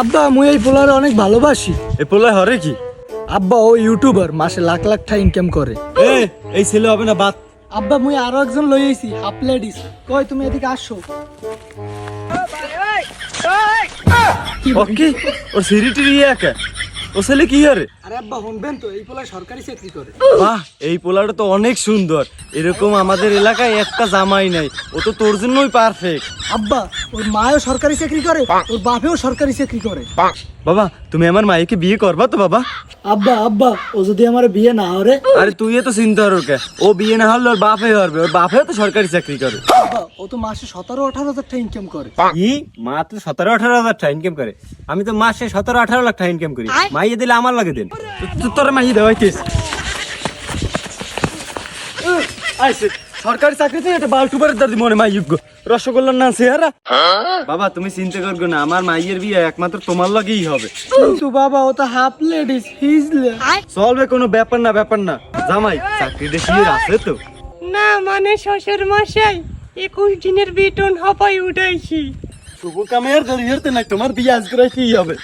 আব্বা মুই এই পোলারে অনেক ভালোবাসি। এ পোলায় হরে কি? আব্বা ও ইউটিউবার, মাসে লাখ লাখ টাকা ইনকাম করে। এই ছেলে হবে না বাত। আব্বা মুই আরো একজন লই আইছি, হাফ লেডিস। কই তুমি এদিকে আসো। ওকে ওর সিরিটিরি একা ও ছেলে কি হরে? আরে আব্বা শুনবেন তো, এই পোলা সরকারি চাকরি করে। বাহ, এই পোলাটা তো অনেক সুন্দর। এরকম আমাদের এলাকায় একটা জামাই নাই। ও তো তোর জন্যই পারফেক্ট। আব্বা ওর মাও সরকারি চাকরি করে, ওর বাপেও সরকারি চাকরি করে। বাবা তুমি আমার মাইকে বিয়ে করবা তো বাবা? আব্বা আব্বা ও যদি আমার বিয়ে না হরে। আরে তুই তো চিন্তা কর কে, ও বিয়ে না হলে ওর বাপে হবে, ওর বাপেও তো সরকারি চাকরি করে। আব্বা ও তো মাসে 17-18 হাজার টাকা ইনকাম করে। কি মাত্র 17-18 হাজার টাকা ইনকাম করে? আমি তো মাসে 17-18 লাখ টাকা ইনকাম করি। মাইয়ে দিলে আমার লাগে দেন। তোর মাইয়ে দেওয়াই কেস আইছে সরকারি চাকরিতে এটা বালটুবারের দাদি মনে মাইয়োগ্য রসগোল্লার না চেহারা। বাবা তুমি চিন্তা করবে না, আমার মাইয়ের বিয়ে একমাত্র তোমার লাগেই হবে। কিন্তু বাবা ও তো হাফ লেডিস, হিজলে। চলবে, কোনো ব্যাপার না ব্যাপার না। জামাই চাকরি দেখিয়ে আছে তো? না মানে শ্বশুর মশাই 21 দিনের বেতন হপাই উঠাইছি। শুভ কামের ধরি হেরতে নাই, তোমার বিয়ে আজ করে কি হবে?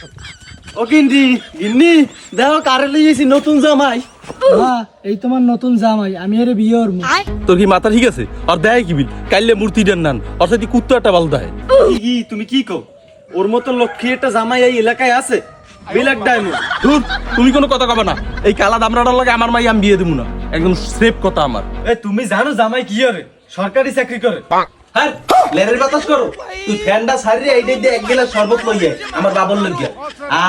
ও গিন্নি গিন্নি দেখো কারে লইয়েছি নতুন জামাই। হ্যাঁ এই তোমার নতুন জামাই, আমি এর বিয়ে করবো। তোর কি মাথা ঠিক আছে? আর দেয় কি বিল কাইলে মূর্তি দেন নান অর্থাৎ কুত্তো একটা বাল দেয়। কি তুমি কি কো? ওর মতো লক্ষ্মী একটা জামাই এই এলাকায় আছে? বিলাক ডায়মন্ড। ধুর, তুমি কোনো কথা কবে না। এই কালা দামড়াটার লাগে আমার মাই আমি বিয়ে দেবো না, একদম সেফ কথা আমার। এ তুমি জানো জামাই কি করে? সরকারি চাকরি করে। হ্যাঁ লেরের বাতাস করো। তুই ফ্যানটা সারিয়ে এইটা দিয়ে এক গিলাস শরবত লইয়ে আমার বাবর লইয়া।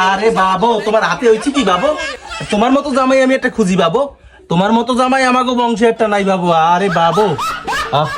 আরে বাবু তোমার হাতে হইছে কি বাবু? তোমার মতো জামাই আমি একটা খুঁজি বাবু। তোমার মতো জামাই আমাকে বংশে একটা নাই বাবু। আরে বাবু আহ